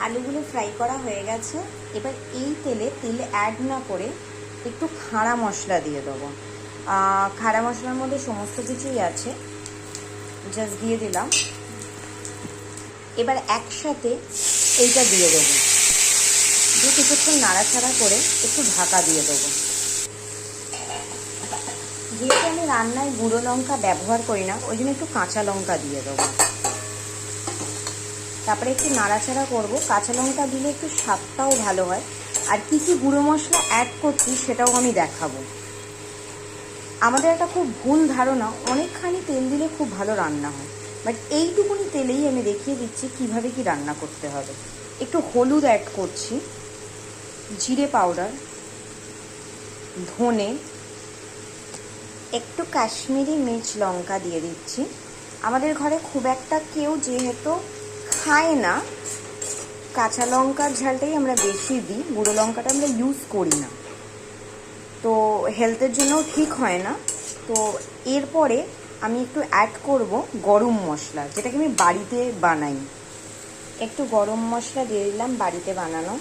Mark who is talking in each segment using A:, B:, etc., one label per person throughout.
A: আলুগুলো ফ্রাই করা হয়ে গেছে। এবার এই তেল অ্যাড না করে একটু খাড়া মশলা দিয়ে দেবো। খাড়া মশলার মধ্যে সমস্ত কিছুই আছে, জাস্ট দিয়ে দিলাম। এবার একসাথে এইটা দিয়ে দেবো, দিয়ে কিছুক্ষণ নাড়াচাড়া করে একটু ঢাকা দিয়ে দেবো। যেহেতু আমি রান্নায় গুঁড়ো লঙ্কা ব্যবহার করি না, ওই জন্য একটু কাঁচা লঙ্কা দিয়ে দেবো। তারপরে একটু নাড়াচাড়া করব। কাঁচা লঙ্কা দিলে একটু স্বাদটাও ভালো হয়। আর কী কী গুঁড়ো মশলা অ্যাড করছি সেটাও আমি দেখাবো। আমাদের একটা খুব ভুল ধারণা, অনেকখানি তেল দিলে খুব ভালো রান্না হয়, বাট এইটুকুনি তেলেই আমি দেখিয়ে দিচ্ছি কিভাবে কি রান্না করতে হবে। একটু হলুদ অ্যাড করছি, জিরে পাউডার, ধনে, একটু কাশ্মীরি মির্চ লঙ্কা দিয়ে দিচ্ছি। আমাদের ঘরে খুব একটা কেউ যেহেতু খায় না, কাঁচা লঙ্কার ঝালটাই আমরা বেশি দিই, গুঁড়ো লঙ্কাটা আমরা ইউজ করি না, তো হেলথের জন্যও ঠিক হয় না। তো এরপরে আমি একটু অ্যাড করব গরম মশলা, যেটাকে আমি বাড়িতে বানাই। একটু গরম মশলা দিয়ে দিলাম, বাড়িতে বানানো।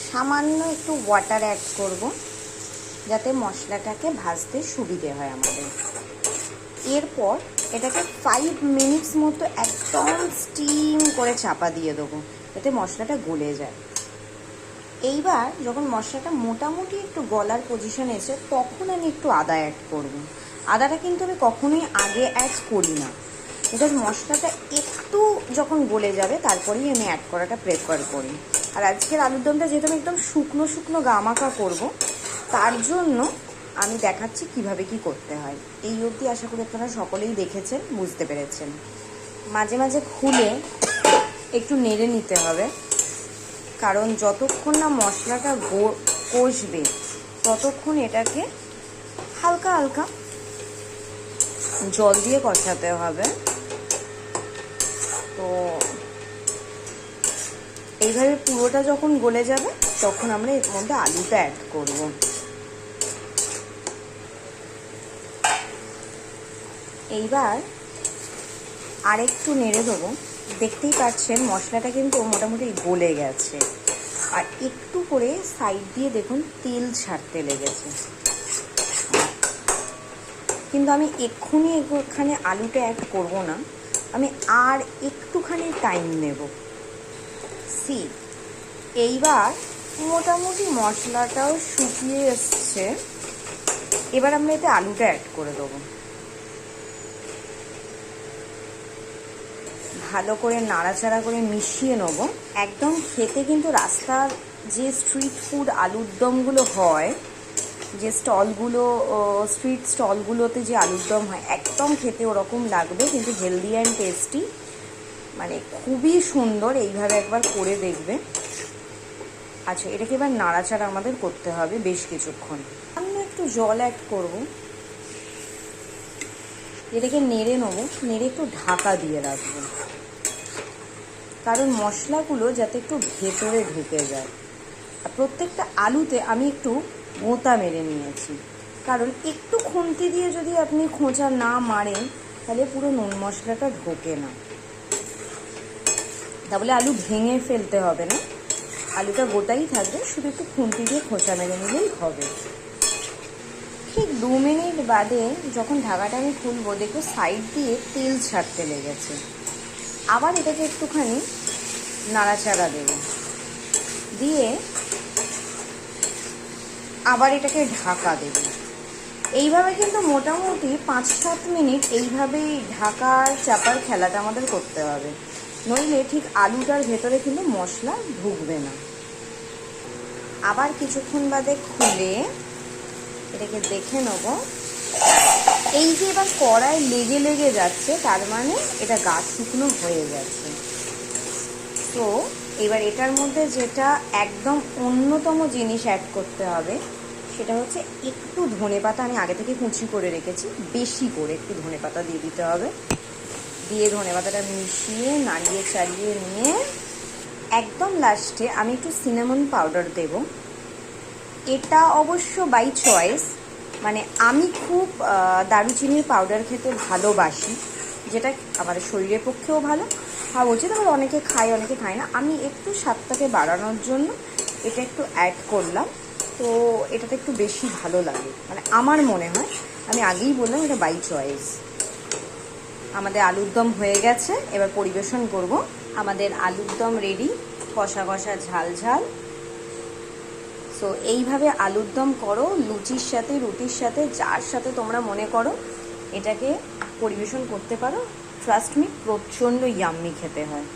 A: সামান্য একটু ওয়াটার অ্যাড করব, যাতে মশলাটাকে ভাজতে সুবিধে হয় আমাদের। এরপর এটাকে 5 মিনিটস মতো একদম স্টিম করে চাপা দিয়ে দেবো, যাতে মশলাটা গলে যায়। এইবার যখন মশলাটা মোটামুটি একটু গলার পজিশন এসে, তখন আমি একটু আদা অ্যাড করব। আদাটা কিন্তু আমি কখনোই আগে অ্যাড করি না, বিকজ মশলাটা একটু যখন গলে যাবে তারপরেই আমি অ্যাড করাটা প্রেফার করি। আর আজকের আলুর দমটা যেহেতু আমি একদম শুকনো শুকনো গামাখা করব, তার জন্য আমি দেখাচ্ছি কিভাবে কি করতে হয়। এই অবধি আশা করি আপনারা সকলেই দেখেছেন, বুঝতে পেরেছেন। মাঝে মাঝে খুলে একটু নেড়ে নিতে হবে, কারণ যতক্ষণ না মশলাটা কষবে ততক্ষণ এটাকে হালকা হালকা জল দিয়ে কষাতে হবে। তো এইভাবে পুরোটা যখন গলে যাবে তখন আমরা এর মধ্যে আলুটা অ্যাড করব। এইবার আরেকটু নেড়ে দেবো। দেখতেই পাচ্ছেন মশলাটা কিন্তু মোটামুটি গলে গেছে, আর একটু করে সাইড দিয়ে দেখুন তেল ছাড়তে লেগেছে। কিন্তু আমি এক্ষুনি এখানে আলুটা অ্যাড করব না, আমি আর একটুখানি টাইম নেব। এইবার মোটামুটি মশলাটাও শুকিয়ে এসছে। এবার আমরা এতে আলুটা অ্যাড করে দেবো। ভালো করে নাড়াচাড়া করে মিশিয়ে নেব। একদম খেতে কিন্তু রাস্তার যে স্ট্রিট ফুড আলুর দমগুলো হয়, যে স্টলগুলো, স্ট্রিট স্টলগুলোতে যে আলুর দম হয়, একদম খেতে ওরকম লাগবে, কিন্তু হেলদি অ্যান্ড টেস্টি, মানে খুবই সুন্দর। এইভাবে একবার করে দেখবে। আচ্ছা, এটাকে এবার নাড়াচাড়া আমাদের করতে হবে বেশ কিছুক্ষণ। আমি একটু জল অ্যাড করব, এটাকে নেড়ে নেবো, নেড়ে একটু ঢাকা দিয়ে রাখবো, কারণ মশলাগুলো যাতে একটু ভেতরে ঢুকে যায়। আর প্রত্যেকটা আলুতে আমি একটু গোঁতা মেরে নিয়েছি, কারণ একটু খুন্তি দিয়ে যদি আপনি খোঁচা না মারেন তাহলে পুরো নুন মশলাটা ঢোকে না। তাহলে আলু ভেঙে ফেলতে হবে না, আলুটা গোটাই থাকবে, শুধু একটু খুন্তি দিয়ে খোঁচা মেরে নিলেই হবে। ঠিক 2 মিনিট বাদে যখন ঢাকাটা আমি খুলবো, দেখো সাইড দিয়ে তেল ছাড়তে লেগেছে। আবার এটাকে একটুখানি নাড়াচাড়া দেব, দিয়ে আবার এটাকে ঢাকা দেব। এইভাবে কিন্তু মোটামুটি 5-7 মিনিট এইভাবেই ঢাকার চাপার খেলাটা আমাদের করতে হবে, নইলে ঠিক আলুটার ভেতরে কিন্তু মশলা ঢুকবে না। আবার কিছুক্ষণ বাদে খুলে এটাকে দেখে নেব। এই যে এবার কড়াই লেগে লেগে যাচ্ছে, তার মানে এটা গা শুকনো হয়ে গেছে। তো এবার এটার মধ্যে যেটা একদম অন্যতম জিনিস অ্যাড করতে হবে, সেটা হচ্ছে একটু ধনেপাতা। আমি আগে থেকে কুচি করে রেখেছি, বেশি করে একটু ধনেপাতা দিয়ে দিতে হবে। দিয়ে ধনেপাতাটা মিশিয়ে নাড়িয়ে চাড়িয়ে নিয়ে একদম লাস্টে আমি একটু সিনামন পাউডার দেব। এটা অবশ্য বাই চয়েস, মানে আমি খুব দারুচিনির পাউডার খেতে ভালোবাসি, যেটা আমাদের শরীরের পক্ষেও ভালো, খাওয়া উচিত, আবার অনেকে খায় অনেকে খায় না। আমি একটু স্বাদটাকে বাড়ানোর জন্য এটা একটু অ্যাড করলাম, তো এটাতে একটু বেশি ভালো লাগে, মানে আমার মনে হয়। আমি আগেই বললাম এটা বাই চয়েস। আমাদের আলুর দম হয়ে গেছে, এবার পরিবেশন করব। আমাদের আলুর দম রেডি, কষা কষা ঝাল ঝাল। সো এইভাবে আলুর দম করো, লুচির সাথে রুটির সাথে যার সাথে তোমরা মনে করো এটাকে পরিবেশন করতে পারো। ট্রাস্ট মি, প্রচণ্ড ইয়াম্মি খেতে হয়।